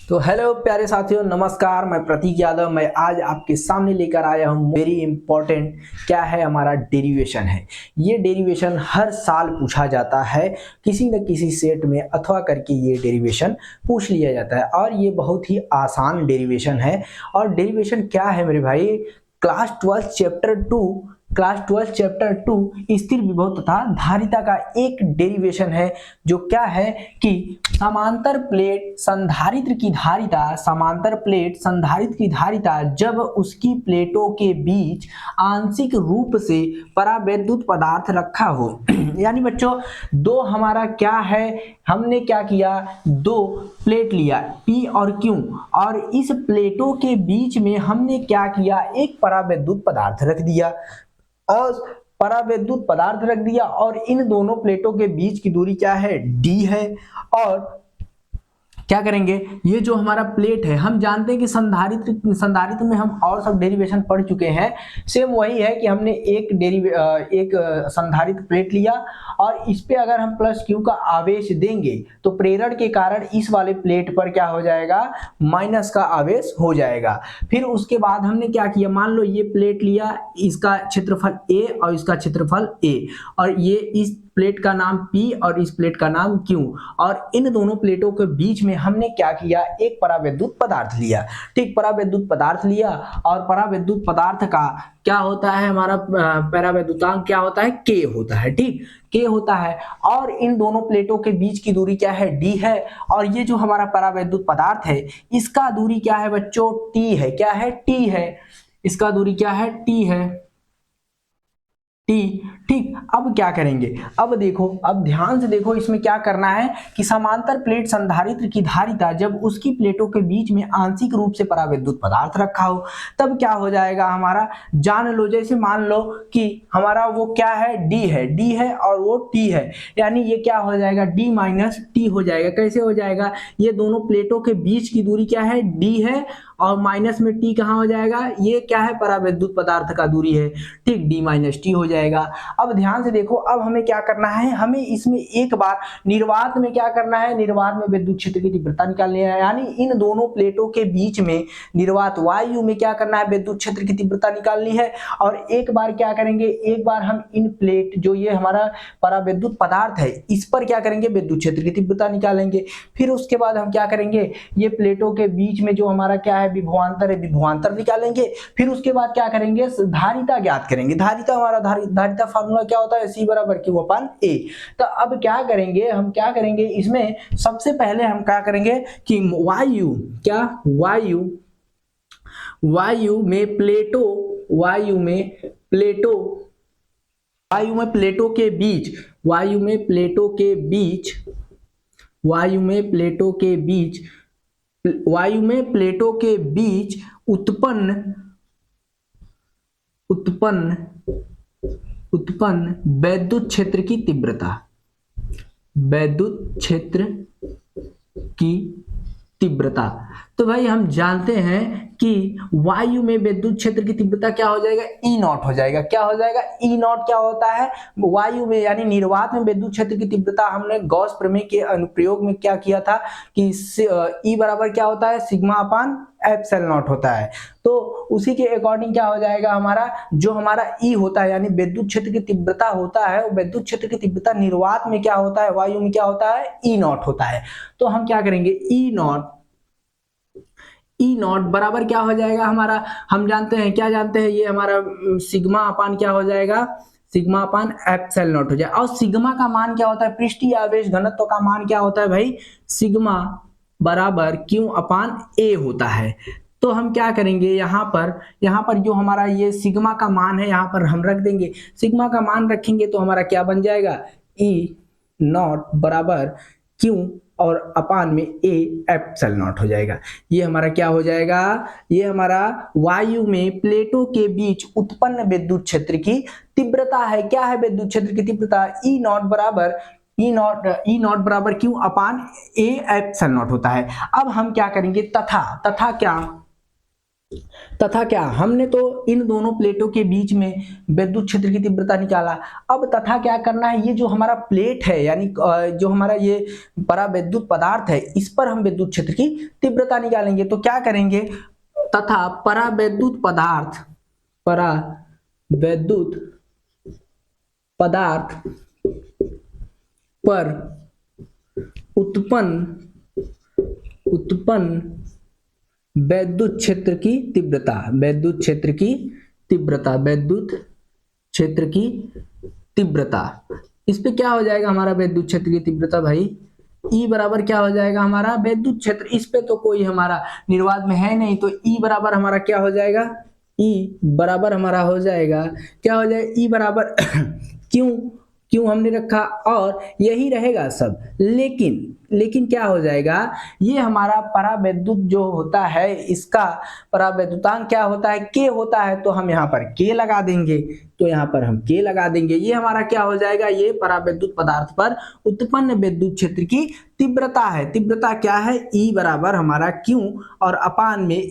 तो हेलो प्यारे साथियों, नमस्कार। मैं प्रतीक यादव। मैं आज आपके सामने लेकर आया हूँ वेरी इंपॉर्टेंट क्या है हमारा डेरिवेशन है। ये डेरिवेशन हर साल पूछा जाता है, किसी न किसी सेट में अथवा करके ये डेरिवेशन पूछ लिया जाता है और ये बहुत ही आसान डेरिवेशन है। और डेरिवेशन क्या है मेरे भाई, क्लास 12 चैप्टर 2 स्थिर विभव तथा धारिता का एक डेरिवेशन है, जो क्या है कि समांतर प्लेट संधारित्र की धारिता जब उसकी प्लेटों के बीच आंशिक रूप से परावैद्युत पदार्थ रखा हो यानी बच्चों दो हमारा क्या है, हमने क्या किया, दो प्लेट लिया P और Q और इस प्लेटों के बीच में हमने क्या किया, एक परावैद्युत पदार्थ रख दिया और इन दोनों प्लेटों के बीच की दूरी क्या है, D है। और क्या करेंगे, ये जो हमारा प्लेट है, हम जानते हैं कि संधारित्र में हम और सब डेरिवेशन पढ़ चुके हैं। सेम वही है कि हमने एक संधारित्र प्लेट लिया और इस पे अगर हम प्लस क्यू का आवेश देंगे तो प्रेरण के कारण इस वाले प्लेट पर क्या हो जाएगा, माइनस का आवेश हो जाएगा। फिर उसके बाद हमने क्या किया, मान लो ये प्लेट लिया, इसका क्षेत्रफल A और इसका क्षेत्रफल A और ये इस प्लेट का नाम P और इस प्लेट का नाम Q और इन दोनों प्लेटों के बीच में हमने क्या किया, एक परावैद्युत पदार्थ लिया। ठीक, परावैद्युत पदार्थ लिया और परावैद्युत पदार्थ का क्या होता है, हमारा परावैद्युतांक क्या होता है, K होता है। ठीक, K होता है और इन दोनों प्लेटों के बीच की दूरी क्या है, D है। और ये जो हमारा परावैद्युत पदार्थ है इसका दूरी क्या है बच्चों, T है। क्या है, T है। इसका दूरी क्या है, T है, T। ठीक, अब क्या करेंगे, अब देखो, अब ध्यान से देखो, इसमें क्या करना है कि समांतर प्लेट संधारित्र की धारिता जब उसकी प्लेटों के बीच में आंशिक रूप से परावैद्युत पदार्थ रखा हो तब क्या हो जाएगा हमारा, जान लो, जैसे मान लो कि हमारा वो क्या है, D है और वो T है, यानी ये क्या हो जाएगा, D माइनस T हो जाएगा। कैसे हो जाएगा, ये दोनों प्लेटों के बीच की दूरी क्या है, D है और माइनस में T कहाँ हो जाएगा, ये क्या है, परावैद्युत पदार्थ का दूरी है। ठीक, D माइनस T हो जाएगा। अब ध्यान से देखो, अब हमें क्या करना है, हमें इसमें एक बार निर्वात में क्या करना है, निर्वात में विद्युत क्षेत्र की तीव्रता निकालनी है। यानी इन दोनों प्लेटों के बीच में निर्वात वायु में क्या करना है, विद्युत क्षेत्र की तीव्रता निकालनी है। और एक बार क्या करेंगे, एक बार हम इन प्लेट, जो ये हमारा परावैद्युत पदार्थ है, इस पर क्या करेंगे, विद्युत क्षेत्र की तीव्रता निकालेंगे। फिर उसके बाद हम क्या करेंगे, ये प्लेटों के बीच में जो हमारा क्या है, विभवांतर है, विभवांतर निकालेंगे। फिर उसके बाद क्या करेंगे, धारिता ज्ञात करेंगे। धारिता हमारा धारिता फार्मूला क्या होता है, C बराबर Q अपन A। तो अब क्या करेंगे, हम क्या करेंगे, इसमें सबसे पहले हम क्या करेंगे कि वायु में प्लेटों के बीच उत्पन्न वैद्युत क्षेत्र की तीव्रता। तो भाई हम जानते हैं कि वायु में विद्युत क्षेत्र की तीव्रता क्या हो जाएगा, E नॉट हो जाएगा। क्या हो जाएगा, E नॉट क्या होता है, वायु में यानी निर्वात में विद्युत क्षेत्र की तीव्रता हमने गॉस प्रमेय के अनुप्रयोग में क्या किया था कि E बराबर क्या होता है, सिग्मा अपान एप्सिलॉन नॉट होता है। तो उसी के अकॉर्डिंग क्या हो जाएगा, हमारा जो हमारा E होता है यानी विद्युत क्षेत्र की तीव्रता होता है, विद्युत क्षेत्र की तीव्रता निर्वात में क्या होता है, वायु में क्या होता है, E नॉट होता है। तो हम क्या करेंगे, E नॉट बराबर क्या हो जाएगा हमारा, हम जानते हैं, क्या जानते हैं, ये हमारा सिग्मा अपान क्या हो जाएगा, सिग्मा अपान एप्सिलॉन नॉट हो जाएगा। और सिग्मा का मान क्या होता है, पृष्ठीय आवेश घनत्व का मान क्या होता है भाई, सिग्मा बराबर Q अपान A होता है। तो हम क्या करेंगे, यहाँ पर जो हमारा ये सिग्मा का मान है यहाँ पर हम रख देंगे। सिग्मा का मान रखेंगे तो हमारा क्या बन जाएगा, E नॉट बराबर Q और अपान में A एप्सिलॉन नॉट हो जाएगा। ये हमारा क्या हो जाएगा, ये हमारा वायु में प्लेटों के बीच उत्पन्न विद्युत क्षेत्र की तीव्रता है। क्या है विद्युत क्षेत्र की तीव्रता, E नॉट बराबर Q upon A epsilon not होता है। अब हम क्या करेंगे, तथा क्या, तथा क्या, हमने तो इन दोनों प्लेटों के बीच में विद्युत क्षेत्र की तीव्रता निकाला। अब तथा क्या करना है, ये जो हमारा प्लेट है यानी जो हमारा ये परावैद्युत पदार्थ है, इस पर हम विद्युत क्षेत्र की तीव्रता निकालेंगे। तो क्या करेंगे, तथा परावैद्युत पदार्थ पर उत्पन्न विद्युत क्षेत्र की तीव्रता, इस पे क्या हो जाएगा हमारा विद्युत क्षेत्र की तीव्रता भाई, E बराबर क्या हो जाएगा हमारा विद्युत क्षेत्र, इस पे तो कोई हमारा निर्वात में है नहीं, तो E बराबर हमारा क्या हो जाएगा, E बराबर हमारा हो जाएगा, क्या हो जाएगा, E बराबर क्यों हमने रखा और यही रहेगा सब, लेकिन क्या हो जाएगा, ये हमारा परावैद्युत जो होता है, इसका परावैद्युतांक क्या होता है, K होता है, तो हम यहाँ पर K लगा देंगे, ये हमारा क्या हो जाएगा, ये परावैद्युत पदार्थ पर उत्पन्न विद्युत क्षेत्र की तीव्रता है। तीव्रता क्या है, E बराबर हमारा Q और अपान में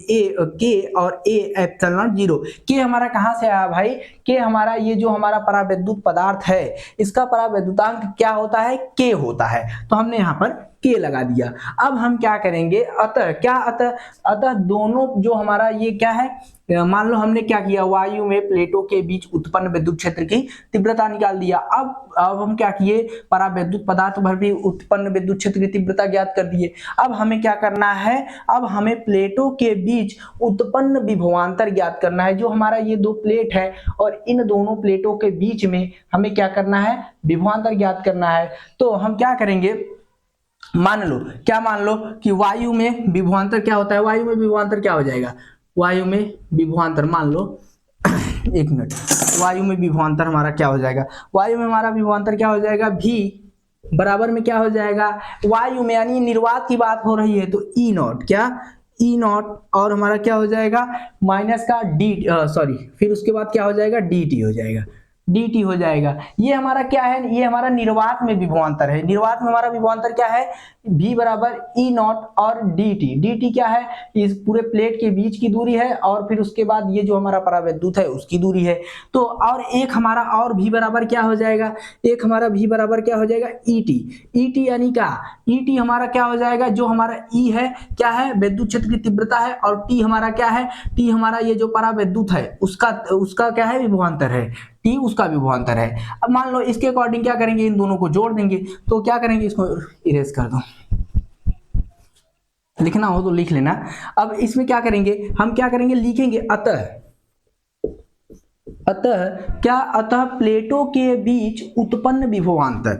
K और A एप्सिलॉन 0। K हमारा कहाँ से आया भाई, K हमारा ये जो हमारा परावैद्युत पदार्थ है, इसका परावैद्युतांक क्या होता है, K होता है, तो हमने यहाँ पर K लगा दिया। अब हम क्या करेंगे, अतः दोनों जो हमारा ये क्या है, मान लो हमने क्या किया, वायु में प्लेटों के बीच उत्पन्न विद्युत क्षेत्र की तीव्रता निकाल दिया। अब हम क्या किए, परावैद्युत पदार्थ पर भी उत्पन्न विद्युत क्षेत्र की तीव्रता ज्ञात कर दिए। अब हमें क्या करना है, अब हमें प्लेटों के बीच उत्पन्न विभवांतर ज्ञात करना है। जो हमारा ये दो प्लेट है और इन दोनों प्लेटों के बीच में हमें क्या करना है, विभवांतर ज्ञात करना है। तो हम क्या करेंगे, मान लो कि वायु में विभवांतर क्या होता है, वायु में विभवांतर क्या हो जाएगा, वायु में विभवांतर मान लो एक मिनट, वायु में विभवांतर हमारा क्या हो जाएगा, वायु में हमारा विभवांतर क्या हो जाएगा, V बराबर में क्या हो जाएगा, वायु में यानी निर्वात की बात हो रही है तो E नॉट, क्या E नॉट, और हमारा क्या हो जाएगा माइनस का फिर उसके बाद क्या हो जाएगा, dt हो जाएगा। ये हमारा क्या है, ये हमारा निर्वात में विभवांतर है। निर्वात में हमारा विभवांतर क्या है, V बराबर E नॉट और dt क्या है, इस पूरे प्लेट के बीच की दूरी है और फिर उसके बाद ये जो हमारा परावैद्युत है उसकी दूरी है। तो और एक हमारा और V बराबर क्या हो जाएगा, ET यानी क्या, ET हमारा क्या हो जाएगा, जो हमारा E है क्या है, विद्युत क्षेत्र की तीव्रता है, और T हमारा क्या है, T हमारा ये जो परावैद्युत है उसका क्या है, विभवांतर है, T उसका विभवांतर है। अब मान लो इसके अकॉर्डिंग क्या करेंगे, इन दोनों को जोड़ देंगे। तो क्या करेंगे, इसको इरेज कर दो, लिखना हो तो लिख लेना। अब इसमें क्या करेंगे, हम क्या करेंगे, लिखेंगे अतः प्लेटों के बीच उत्पन्न विभवांतर,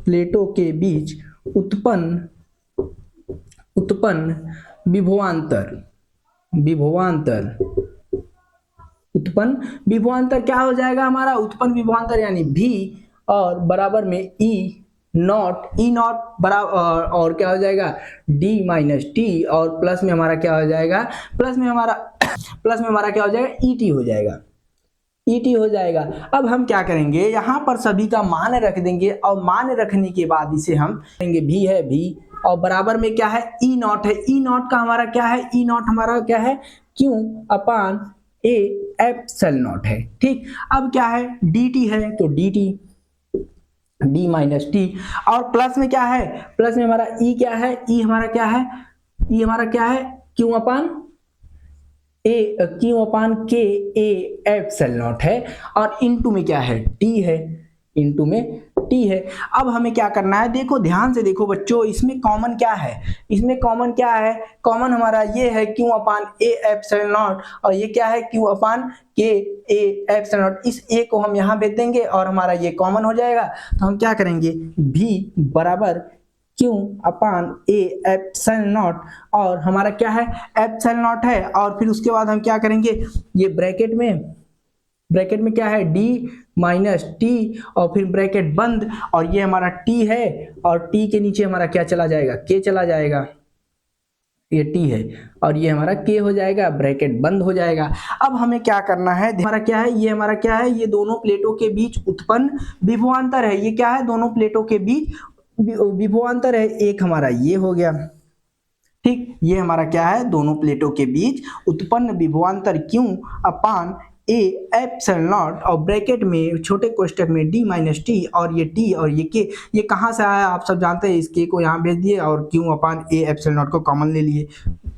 प्लेटों के बीच उत्पन्न विभवांतर क्या हो जाएगा हमारा, उत्पन्न विभवांतर यानी V और बराबर में E नॉट बराबर और क्या हो जाएगा D माइनस T, और प्लस में हमारा क्या हो जाएगा, प्लस में हमारा क्या हो जाएगा, ET हो जाएगा। अब हम क्या करेंगे, यहाँ पर सभी का मान रख देंगे और मान रखने के बाद इसे हम करेंगे V है V और बराबर में क्या है, E नॉट है। E नॉट का हमारा क्या है, E नॉट हमारा क्या है, Q upon A epsilon not है। ठीक, अब क्या है, dt है तो dt d माइनस टी, और प्लस में क्या है, प्लस में हमारा E क्या है, E हमारा क्या है, Q upon K A epsilon not है, और इनटू में क्या है, T है। अब हमें क्या करना है, देखो ध्यान से देखो बच्चों, इसमें कॉमन क्या है, कॉमन हमारा ये है Q upon A epsilon not, और ये क्या है, Q upon K A epsilon not. इस A को हम यहाँ भेज देंगे और हमारा ये कॉमन हो जाएगा। तो हम क्या करेंगे, V बराबर Q upon A epsilon not, और हमारा क्या है, एप्सिलॉन नॉट है, और फिर उसके बाद हम क्या करेंगे, ये ब्रैकेट में क्या है, D माइनस T, और फिर ब्रैकेट बंद, और ये हमारा T है, और T के नीचे हमारा क्या चला जाएगा, K चला जाएगा, ये T है, और ये हमारा K हो जाएगा, ब्रैकेट बंद हो जाएगा। अब हमें क्या करना है, हमारा क्या है, ये दोनों प्लेटों के बीच उत्पन्न विभवांतर है। ये क्या है, दोनों प्लेटों के बीच विभवांतर है, एक हमारा ये हो गया। ठीक, ये हमारा क्या है, दोनों प्लेटों के बीच उत्पन्न विभवांतर Q upon A epsilon not और ब्रैकेट में छोटे कोष्टक में डी माइनस टी, और ये टी और ये के, ये कहाँ से आया आप सब जानते हैं, इस के को यहाँ भेज दिए और Q upon A epsilon not को कॉमन ले लिए।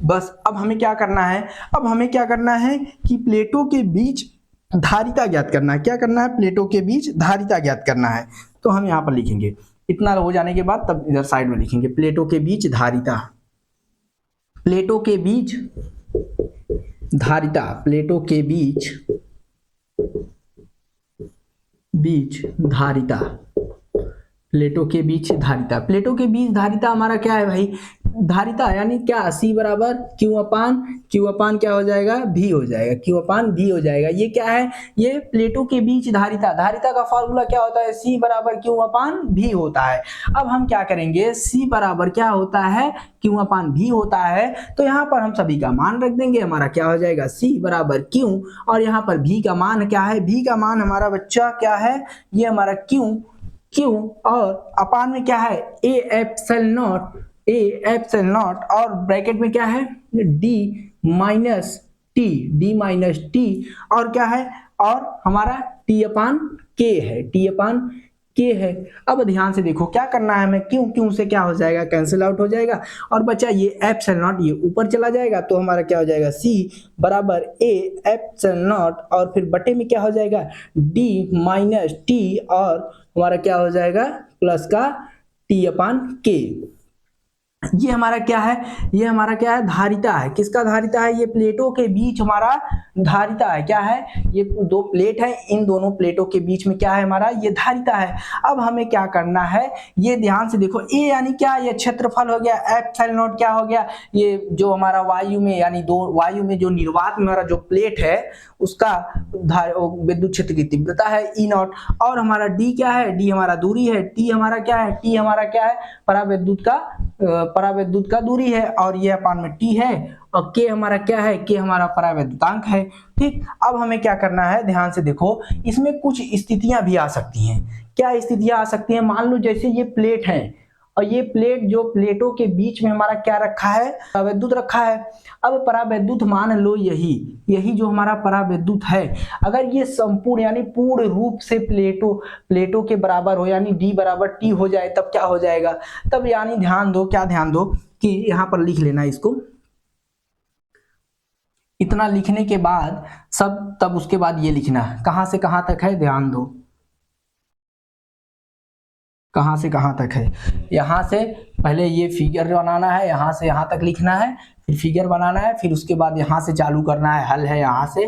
बस अब हमें क्या करना है, अब हमें क्या करना है कि प्लेटों के बीच धारिता ज्ञात करना है। क्या करना है, प्लेटों के बीच धारिता ज्ञात करना है। तो हम यहाँ पर लिखेंगे, इतना हो जाने के बाद तब इधर साइड में लिखेंगे प्लेटों के बीच धारिता, प्लेटों के बीच धारिता, प्लेटों के बीच धारिता, प्लेटों के बीच धारिता, प्लेटों के बीच धारिता हमारा क्या है भाई, धारिता यानी क्या, C बराबर क्यू अपान क्या हो जाएगा, भी हो जाएगा, क्यू अपान भी हो जाएगा। ये क्या है, ये प्लेटों के बीच धारिता, धारिता का फॉर्मूला क्या होता है, C बराबर क्यू अपान भी होता है। अब हम क्या करेंगे, C बराबर क्या होता है, क्यू अपान भी होता है, तो यहाँ पर हम सभी का मान रख देंगे, हमारा क्या हो जाएगा C बराबर क्यू, और यहाँ पर भी का मान क्या है, भी का मान हमारा बच्चा क्या है, ये हमारा क्यू और अपान में क्या है ए एप्सिलॉन नॉट और ब्रैकेट में क्या है डी माइनस टी और क्या है, और हमारा टी अपान के है। अब ध्यान से देखो क्या करना है हमें, क्यों से क्या हो जाएगा, कैंसिल आउट हो जाएगा, और बचा ये एप्सिलॉन नॉट, ये ऊपर चला जाएगा, तो हमारा क्या हो जाएगा C बराबर ए एप्सिलॉन नॉट और फिर बटे में क्या हो जाएगा D माइनस टी, और हमारा क्या हो जाएगा प्लस का T अपान के। ये हमारा क्या है, ये हमारा क्या है, धारिता है। किसका धारिता है, ये प्लेटों के बीच हमारा धारिता है। क्या है, ये दो प्लेट है, इन दोनों प्लेटों के बीच में क्या है हमारा, ये धारिता है। अब हमें क्या करना है, ये ध्यान से देखो, ए यानी क्या, ये क्षेत्रफल हो गया, एप्सिलॉन नॉट क्या हो गया, ये जो हमारा वायु में यानी दो वायु में जो निर्वात में हमारा जो प्लेट है उसका विद्युत क्षेत्र की तीव्रता है ई नॉट, और हमारा डी क्या है, डी हमारा दूरी है, टी हमारा क्या है, टी हमारा क्या है, परावैद्युत का दूरी है, और ये अपान में टी है, और के हमारा क्या है, के हमारा परावैद्युतांक है। ठीक, अब हमें क्या करना है, ध्यान से देखो, इसमें कुछ स्थितियां भी आ सकती हैं। क्या स्थितियां आ सकती हैं, मान लो जैसे ये प्लेट है, और ये प्लेट जो प्लेटों के बीच में हमारा क्या रखा है, परावैद्युत रखा है। अब परावैद्युत मान लो यही जो हमारा परावैद्युत है, अगर ये संपूर्ण यानी पूर्ण रूप से प्लेटों के बराबर हो, यानी D बराबर T हो जाए, तब क्या हो जाएगा, तब यानी ध्यान दो कि यहाँ पर लिख लेना इसको, इतना लिखने के बाद तब उसके बाद ये लिखना कहां से कहां तक है, ध्यान दो कहां से कहां तक है। यहां से पहले ये फिगर बनाना है, यहां से यहां तक लिखना है, फिर फिगर बनाना है, फिर उसके बाद यहां से चालू करना है, हल है यहां से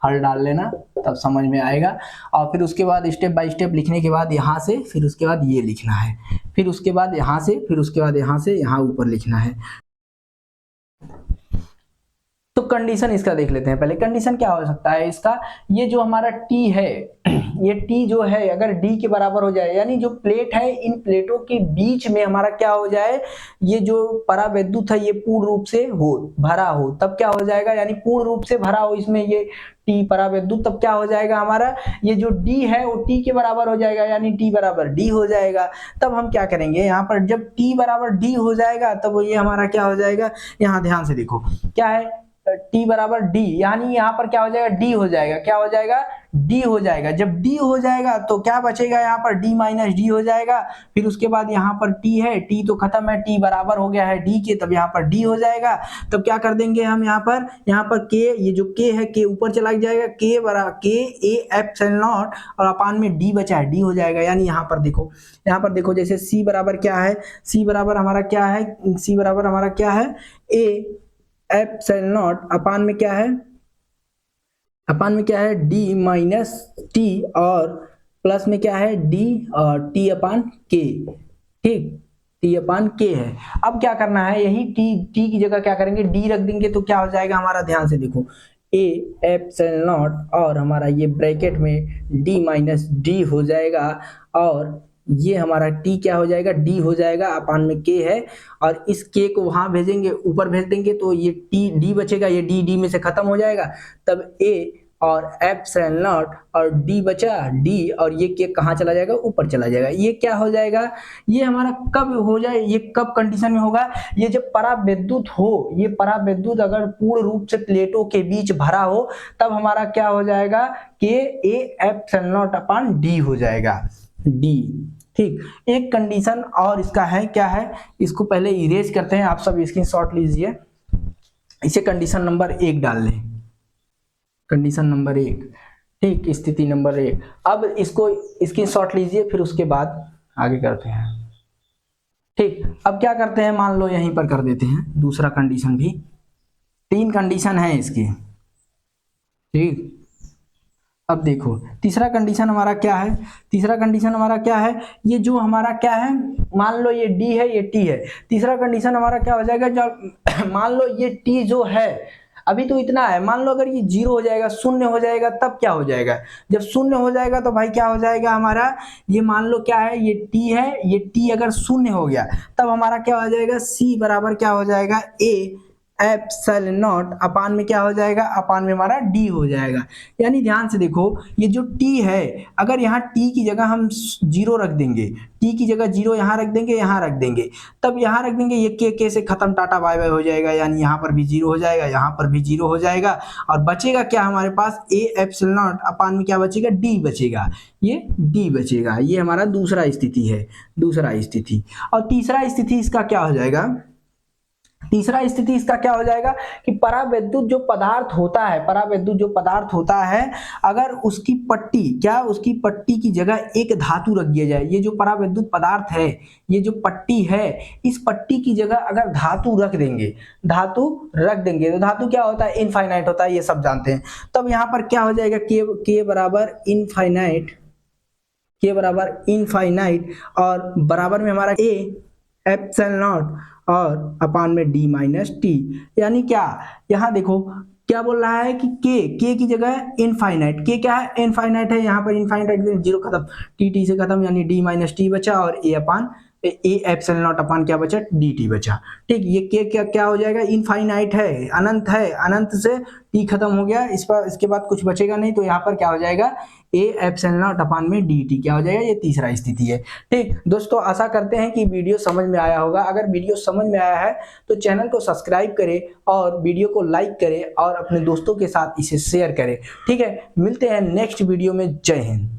हल डाल लेना, तब समझ में आएगा। और फिर उसके बाद स्टेप बाय स्टेप लिखने के बाद यहाँ से, फिर उसके बाद ये लिखना है, फिर उसके बाद यहाँ से, फिर उसके बाद यहाँ से यहाँ ऊपर लिखना है। तो कंडीशन इसका देख लेते हैं पहले, कंडीशन क्या हो सकता है इसका, ये जो हमारा T है, ये T जो है अगर D के बराबर हो जाए, यानी जो प्लेट है इन प्लेटों के बीच में हमारा क्या हो जाए, ये जो परावैद्युत है ये पूर्ण रूप से भरा हो, तब क्या हो जाएगा, यानी पूर्ण रूप से भरा हो इसमें ये T परावैद्युत, तब क्या हो जाएगा हमारा, ये जो D है वो T के बराबर हो जाएगा, यानी T बराबर D हो जाएगा। तब हम क्या करेंगे, यहाँ पर जब T बराबर D हो जाएगा तब ये हमारा क्या हो जाएगा, यहाँ ध्यान से देखो क्या है, T बराबर D, यानी यहाँ पर क्या हो जाएगा, D हो जाएगा, क्या हो जाएगा, D हो जाएगा। जब D हो जाएगा तो क्या बचेगा, यहाँ पर D माइनस D हो जाएगा, फिर उसके बाद यहाँ पर T है, T तो खत्म है, T बराबर हो गया है D के, तब यहाँ पर D हो जाएगा। तब क्या कर देंगे हम, यहाँ पर K, ये जो K है K ऊपर चला जाएगा, K A एप्सिलॉन नॉट और अपान में D बचा है, D हो जाएगा। यानी यहाँ पर देखो जैसे C बराबर क्या है, C बराबर हमारा क्या है, A एप्सिलॉन नॉट अपान में क्या है, D माइनस टी, और प्लस में क्या है D और T अपान के। ठीक, T अपान के है। अब क्या करना है, यही T की जगह क्या करेंगे, D रख देंगे, तो क्या हो जाएगा हमारा, ध्यान से देखो, A एप्सिलॉन नॉट और हमारा ये ब्रैकेट में D माइनस D हो जाएगा, और ये हमारा T क्या हो जाएगा, D हो जाएगा, अपान में K है, और इस K को वहां भेजेंगे, ऊपर भेज देंगे, तो ये D बचेगा, ये D में से खत्म हो जाएगा। तब A और एप्सिलॉन नॉट और डी बचा डी, और ये के कहाँ चला जाएगा, ऊपर चला जाएगा। ये क्या हो जाएगा, ये हमारा कब हो जाए, ये कब कंडीशन में होगा, ये जब परावैद्युत हो, ये परावैद्युत अगर पूर्ण रूप से प्लेटों के बीच भरा हो तब हमारा क्या हो जाएगा, के A epsilon not upon D हो जाएगा, डी। ठीक, एक कंडीशन और इसका है, क्या है, इसको पहले इरेज करते हैं, आप सब स्क्रीनशॉट लीजिए, इसे कंडीशन नंबर 1 डाल लें, कंडीशन नंबर 1। ठीक, स्थिति नंबर 1। अब इसको स्क्रीनशॉट लीजिए, फिर उसके बाद आगे करते हैं। ठीक, अब क्या करते हैं, मान लो यहीं पर कर देते हैं दूसरा कंडीशन भी, 3 कंडीशन है इसकी। ठीक, अब देखो तीसरा कंडीशन हमारा क्या है, तीसरा कंडीशन हमारा क्या है, ये जो हमारा क्या है, मान लो ये डी है, ये टी है, तीसरा कंडीशन हमारा क्या हो जाएगा, जब मान लो ये टी जो है अभी तो इतना है, मान लो अगर ये 0 हो जाएगा, शून्य हो जाएगा, तब क्या हो जाएगा, जब शून्य हो जाएगा तो भाई क्या हो जाएगा हमारा, ये मान लो क्या है, ये टी है, ये टी अगर शून्य हो गया तब हमारा क्या हो जाएगा, सी बराबर क्या हो जाएगा, ए एप्सिलॉन नॉट अपान में क्या हो जाएगा, अपान में हमारा डी हो जाएगा। यानी ध्यान से देखो, ये जो टी है, अगर यहाँ टी की जगह हम 0 रख देंगे, टी की जगह 0 यहाँ रख देंगे, यहाँ रख देंगे, तब यहाँ रख देंगे, ये के से खत्म, टाटा बाय बाय हो जाएगा, यानी यहाँ पर भी 0 हो जाएगा, यहाँ पर भी 0 हो जाएगा, और बचेगा क्या हमारे पास, ए एप्सिलॉन नॉट अपान में क्या बचेगा, डी बचेगा, ये डी बचेगा। ये हमारा दूसरा स्थिति है, दूसरा स्थिति। और तीसरा स्थिति इसका क्या हो जाएगा, तीसरा स्थिति इसका क्या हो जाएगा कि परावैद्युत जो पदार्थ होता है, परावैद्युत जो पदार्थ होता है, अगर उसकी पट्टी, क्या उसकी पट्टी की जगह एक धातु रख दिया जाए, ये जो परावैद्युत पदार्थ है, ये जो पट्टी है, इस पट्टी की जगह अगर धातु रख देंगे, धातु रख देंगे, तो धातु क्या होता है, इनफाइनाइट होता है, ये सब जानते हैं। तब यहाँ पर क्या हो जाएगा, के बराबर इनफाइनाइट, के बराबर इनफाइनाइट, और बराबर में हमारा ए एप्सिलॉन नॉट और अपान में डी माइनस टी। यानी क्या, यहाँ देखो क्या बोल रहा है कि के की जगह इनफाइनाइट, के क्या है, इनफाइनाइट है, यहाँ पर इनफाइनाइट 0 खत्म, टी से खत्म, यानी डी माइनस टी बचा, और ए अपान ए एप्सिलॉन नॉट अपान क्या बचा, डी टी बचा। ठीक, ये के क्या हो जाएगा, इनफाइनाइट है, अनंत है, अनंत से टी खत्म हो गया, इस पर इसके बाद कुछ बचेगा नहीं, तो यहाँ पर क्या हो जाएगा, ए एप्सिलॉन नॉट अपान में डी टी क्या हो जाएगा, ये तीसरा स्थिति है। ठीक दोस्तों, आशा करते हैं कि वीडियो समझ में आया होगा। अगर वीडियो समझ में आया है तो चैनल को सब्सक्राइब करें और वीडियो को लाइक करें और अपने दोस्तों के साथ इसे शेयर करें। ठीक है, मिलते हैं नेक्स्ट वीडियो में। जय हिंद।